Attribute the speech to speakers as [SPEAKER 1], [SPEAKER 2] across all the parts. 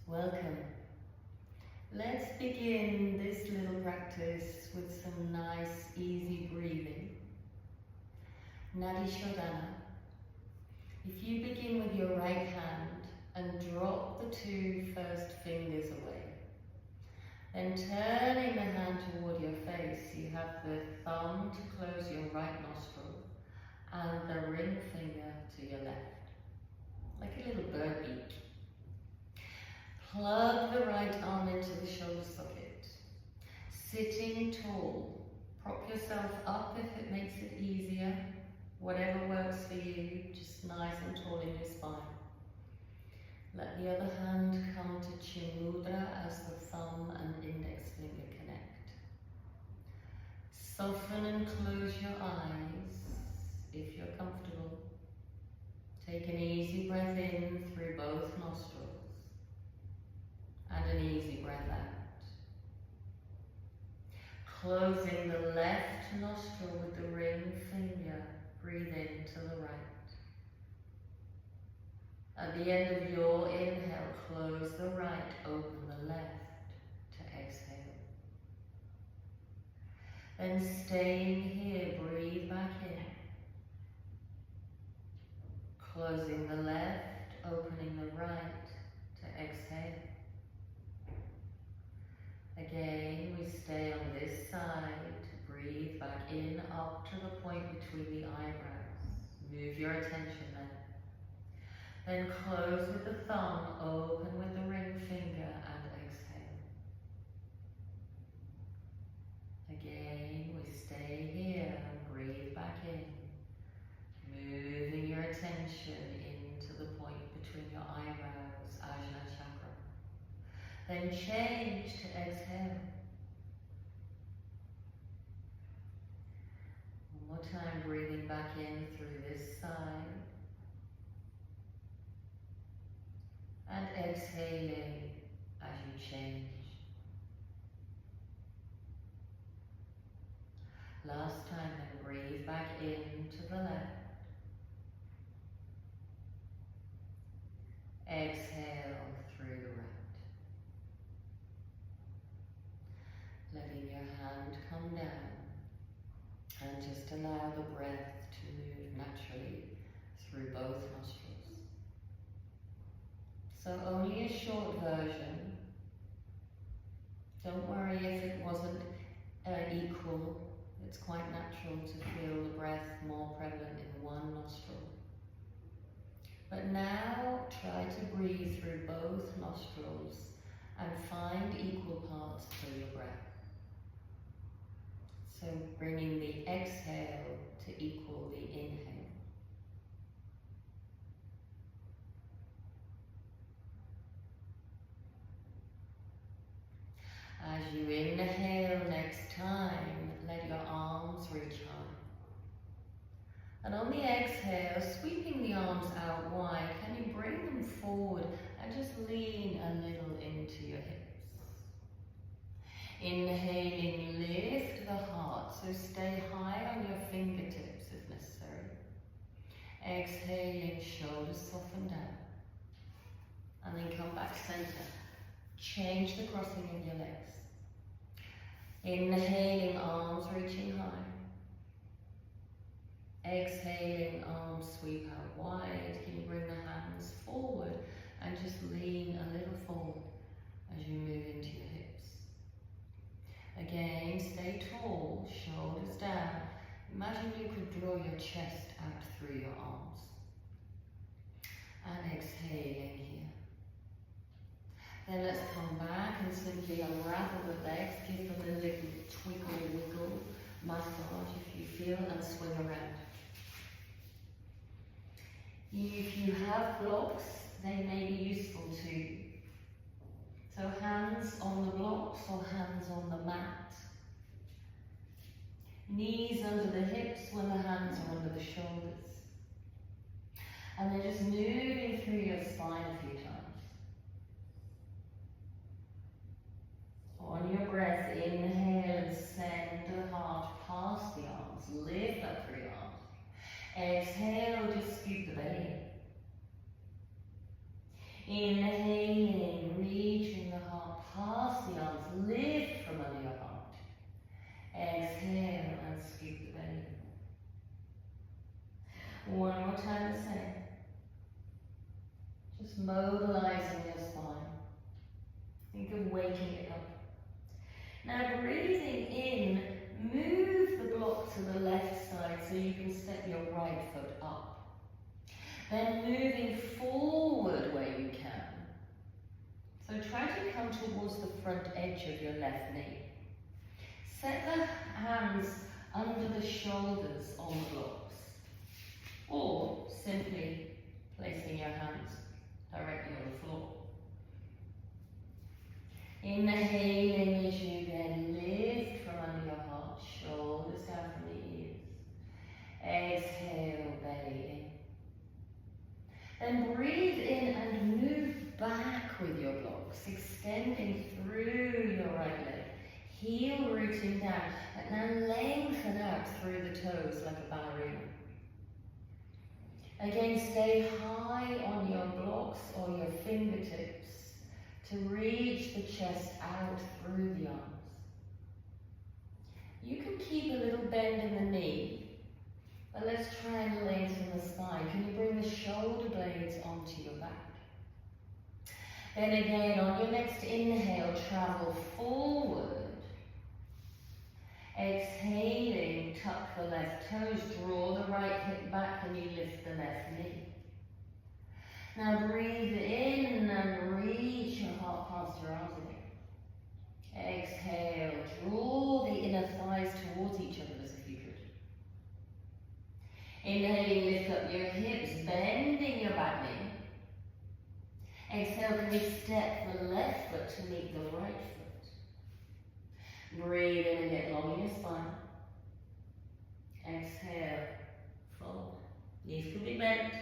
[SPEAKER 1] Welcome. Let's begin this little practice with some nice, easy breathing. Nadi Shodhana. If you begin with your right hand and drop the two first fingers away, then turning the hand toward your face, you have the thumb to close your right nostril and the ring finger to your left, like a little bird beak. Plug the right arm into the shoulder socket. Sitting tall, prop yourself up if it makes it easier. Whatever works for you, just nice and tall in your spine. Let the other hand come to Chin Mudra as the thumb and index finger connect. Soften and close your eyes if you're comfortable. Take an easy breath in through both nostrils and an easy breath out. Closing the left nostril with the ring finger, breathe in to the right. At the end of your inhale, close the right, open the left to exhale. Then staying here, breathe back in. Closing the left, opening the right to exhale. Again, we stay on this side, breathe back in up to the point between the eyebrows. Move your attention there. Then close with the thumb, open with the ring finger and exhale. Again, we stay here and breathe back in. Moving your attention into the point between your eyebrows, Ajna chakra. Then change to exhale. One more time, breathing back in through this side. And exhaling as you change. Last time, then breathe back in to the left. Exhale through the right. Letting your hand come down and just allow the breath to move naturally through both nostrils. So only a short version. Don't worry if it wasn't equal. It's quite natural to feel the breath more prevalent in one nostril. But now try to breathe through both nostrils and find equal parts to your breath. So bringing the exhale to equal the inhale. As you inhale next time, let your arms reach high. And on the exhale, sweeping the arms out wide, can you bring them forward and just lean a little into your hips? Inhaling, lift the heart, so stay high on your fingertips if necessary. Exhaling, shoulders soften down. And then come back center. Change the crossing of your legs. Inhaling, arms reaching high. Exhaling, arms sweep out wide. Can you bring the hands forward and just lean a little forward as you move into your hips. Again, stay tall, shoulders down. Imagine you could draw your chest out through your arms. And exhaling here. Then let's come back and simply unravel the legs, give them a little twiggly wiggle, massage if you feel, and swing around. If you have blocks, they may be useful too. So hands on the blocks or hands on the mat. Knees under the hips when the hands are under the shoulders. And then just moving through your spine a few times. On your breath, inhale and send the heart past the arms. Lift up through your arms. Exhale, just scoop the belly in. Inhale. Inhaling, reaching the heart past the arms, lift from under your heart. Exhale and scoop the belly. One more time the same. Just mobilizing your spine. Think of waking it up. Now breathing in, move the block to the left side so you can step your right foot up. Then moving forward where you can. So try to come towards the front edge of your left knee. Set the hands under the shoulders on the blocks. Or simply placing your hands directly on the floor. Inhaling as you then lift from under your heart, shoulders down from the ears. Exhale, belly in. Then breathe in and move back with your blocks, extending through your right leg. Heel rooting down, and now lengthen out through the toes like a ballerina. Again, stay high on your blocks or your fingertips to reach the chest out through the arms. You can keep a little bend in the knee, but let's try and lengthen the spine. Can you bring the shoulder blades onto your back? Then again, on your next inhale, travel forward. Exhaling, tuck the left toes, draw the right hip back and you lift the left knee. Now breathe in and reach your heart past your arms again. Exhale, draw the inner thighs towards each other as if you could. Inhaling, lift up your hips, bending your back knee. Exhale, can you step the left foot to meet the right foot? Breathe in and get long in your spine. Exhale, fold. Knees could be bent.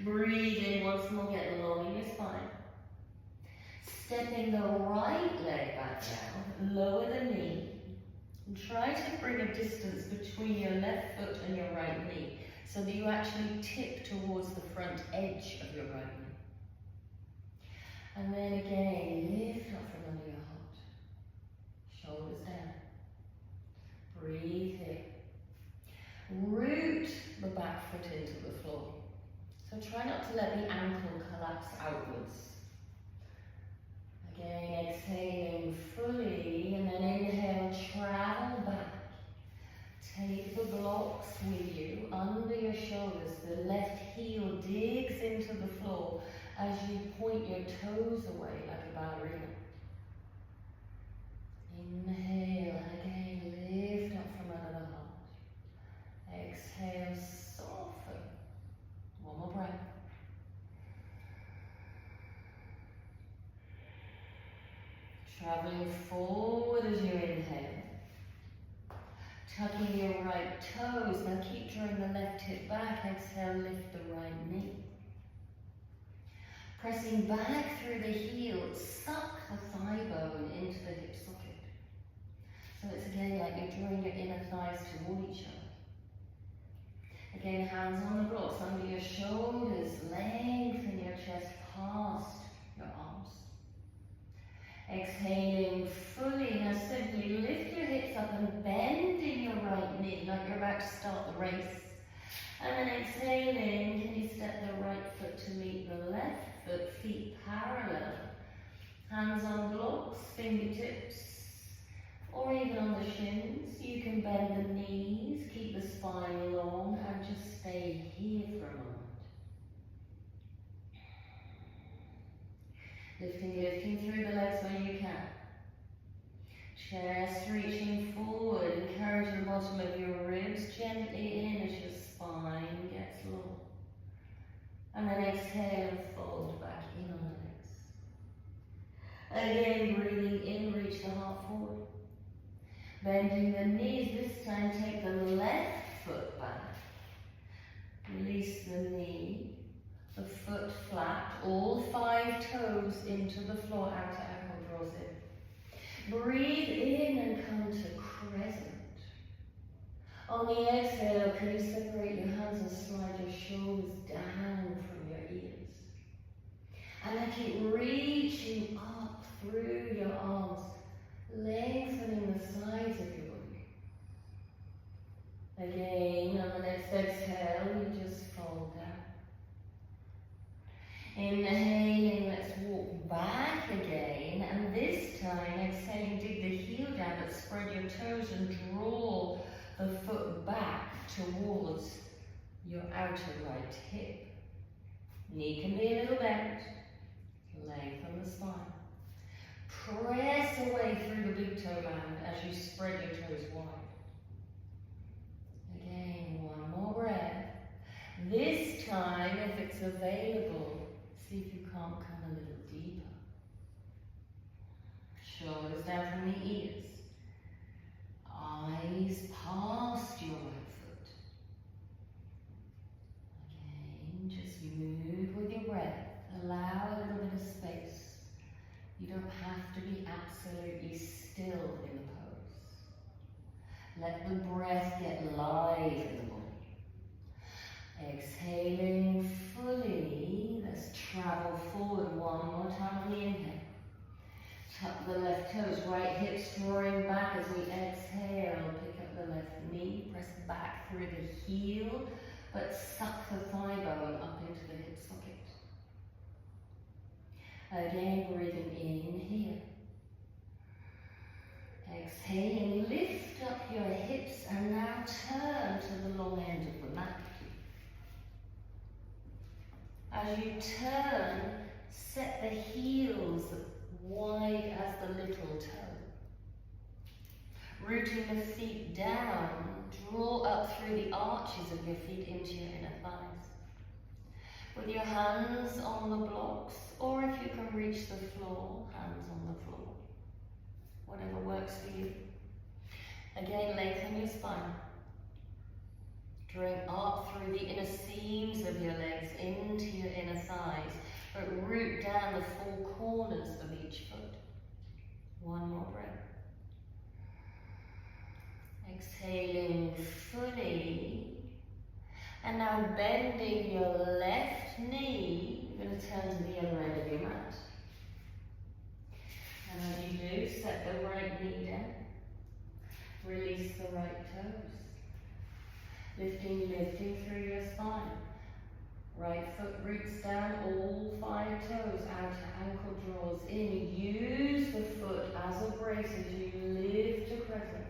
[SPEAKER 1] Breathe in once more, get long in your spine. Stepping the right leg back down, lower the knee. And try to bring a distance between your left foot and your right knee so that you actually tip towards the front edge of your right knee. And then again, lift up from under your heart. Shoulders down. Breathe in. Root the back foot into the floor. So try not to let the ankle collapse outwards. Again, exhaling fully, and then inhale, travel back. Take the blocks with you under your shoulders. The left heel digs into the floor as you point your toes away like a ballerina. Inhale, and again, lift up from under the heart. Exhale, soften. One more breath. Traveling forward as you inhale. Tucking your right toes. Now keep drawing the left hip back. Exhale, lift the right knee. Pressing back through the heel, suck the thigh bone into the hip socket. So it's again like you're drawing your inner thighs toward each other. Again, hands on the blocks under your shoulders. Lengthen your chest past your arms. Exhaling fully. Now simply lift your hips up and bend in your right knee like you're about to start the race. And then exhaling, can you step the right foot to meet the left foot, feet parallel. Hands on blocks, fingertips, or even on the shins. You can bend the knees, keep the spine long, and just stay here for a moment. Lifting through the legs when you can. Chest reaching forward, encourage the bottom of your ribs gently in as your spine gets long. And then exhale and fold back in on the legs. Again, breathing in, reach the heart forward. Bending the knees, this time take the left foot back. Release the knee, the foot flat, all 5 toes into the floor, outer ankle draws in. Breathe in and come to crescent. On the exhale, can you separate your hands and slide your shoulders down from your ears? And then keep reaching up through your arms, lengthening the sides of your body. Again, on the next exhale, you just fold down. Inhaling, let's walk back again, and this time, exhaling, dig the heel down, but spread your toes and draw the foot back towards your outer right hip. Knee can be a little bent. Lengthen the spine. Press away through the big toe band as you spread your toes wide. Again, one more breath. This time, if it's available, see if you can't come a little deeper. Shoulders down from the ears. Eyes past your right foot. Again, just move with your breath. Allow a little bit of space. You don't have to be absolutely still in the pose. Let the breath get live in the body. Exhaling fully. Let's travel forward one more time on the inhale. Tuck the left toes, right hips drawing back as we exhale. Pick up the left knee, press back through the heel, but suck the thigh bone up into the hip socket. Again, breathing in here. Exhaling, lift up your hips and now turn to the long end of the mat. As you turn, set the heels wide as the little toe. Rooting the feet down, draw up through the arches of your feet into your inner thighs. With your hands on the blocks, or if you can reach the floor, hands on the floor. Whatever works for you. Again, lengthen your spine. Drawing up through the inner seams of your legs into your inner thighs, but root down the four corners of each foot. One more breath. Exhaling fully. And now bending your left knee, you're going to turn to the other end of your mat. And as you do, set the right knee down. Release the right toes. Lifting through your spine. Right foot roots down, all 5 toes, outer ankle draws in. Use the foot as a brace as you lift to crescent.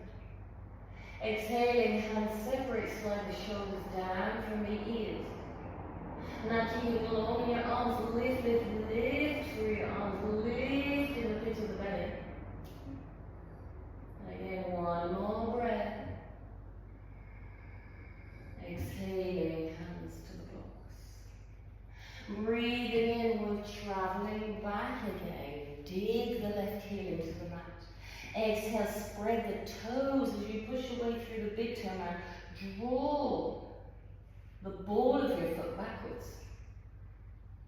[SPEAKER 1] Exhaling, hands separate, slide the shoulders down from the ears. Now keep long in your arms, lift, lift, lift through your arms, lift in the pit of the belly. And again, one more breath. Exhaling, hands to the blocks. Breathing in, we're traveling back again. Dig the left heel into the mat. Exhale, spread the toes as you push your way through the big toe and draw the ball of your foot backwards.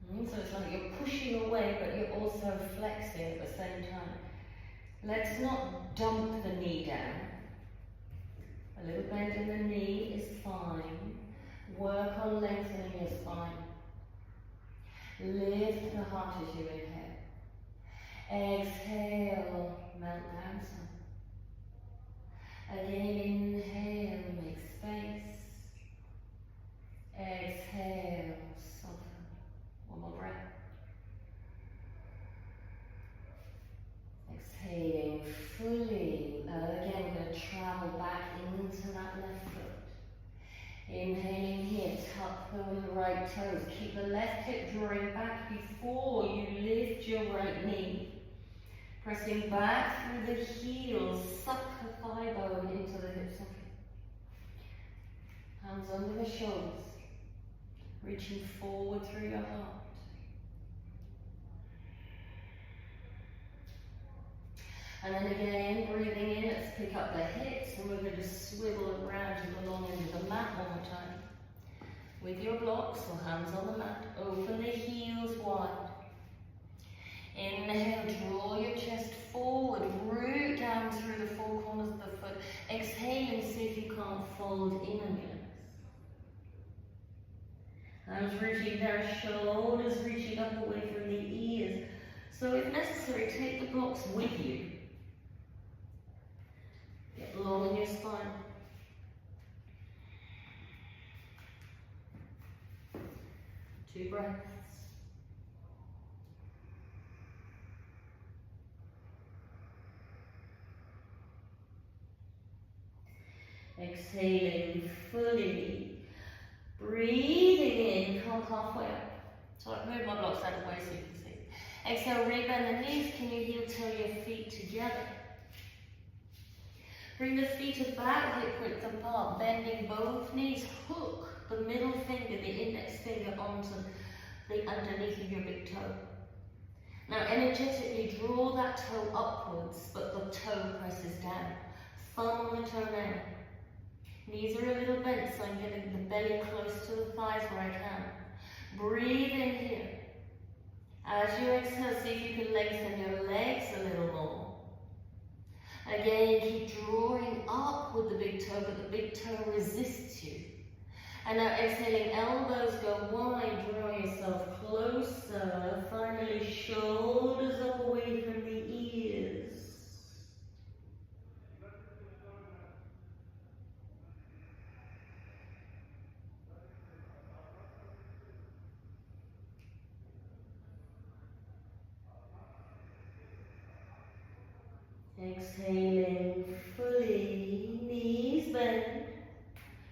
[SPEAKER 1] So it's like you're pushing away, but you're also flexing at the same time. Let's not dump the knee down. A little bend in the knee is fine. Work on lengthening your spine. Lift the heart as you inhale. Exhale, melt down some. Again, inhale, make space. Exhale, soften. One more breath. Exhaling fully. Again, we're going to travel back into that left foot. Inhaling here, tuck the right toes. Keep the left hip drawing back before you lift your right knee. Pressing back through the heels, suck the thigh bone into the hip socket. Hands under the shoulders, reaching forward through your heart. And then again, breathing in, let's pick up the hips and we're going to swivel around to the long end of the mat one more time. With your blocks or hands on the mat, open the heels wide. Inhale, draw your chest forward, root down through the 4 corners of the foot. Exhaling, see if you can't fold in on your legs. Hands reaching down, shoulders reaching up away from from the ears. So if necessary, take the blocks with you. Get long in your spine. 2 breaths. Exhaling fully. Breathing in, come halfway up. So I've moved my blocks out of the way so you can see. Exhale, rebend the knees. Can you heel toe your feet together? Bring the feet about hip width apart, bending both knees. Hook the middle finger, the index finger onto the underneath of your big toe. Now energetically draw that toe upwards, but the toe presses down. Thumb on the toenail. Knees are a little bent, so I'm getting the belly close to the thighs where I can. Breathe in here. As you exhale, see if you can lengthen your legs a little more. Again, keep drawing up with the big toe, but the big toe resists you. And now exhaling, elbows go wide, draw yourself closer. Finally, shoulders up away from the ears. Exhaling fully, knees bend,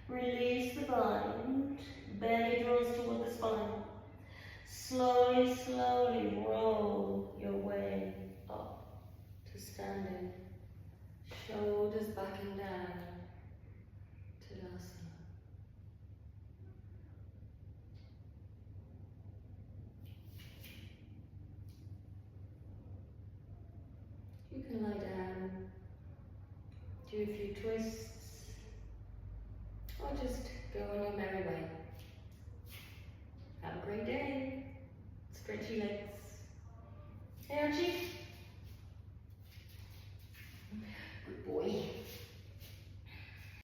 [SPEAKER 1] release the bind, belly draws toward the spine. Slowly, slowly roll your way up to standing, shoulders backing down to Tadasana. You can lie down, do a few twists, or just go on your merry way. Have a great day. Stretchy legs.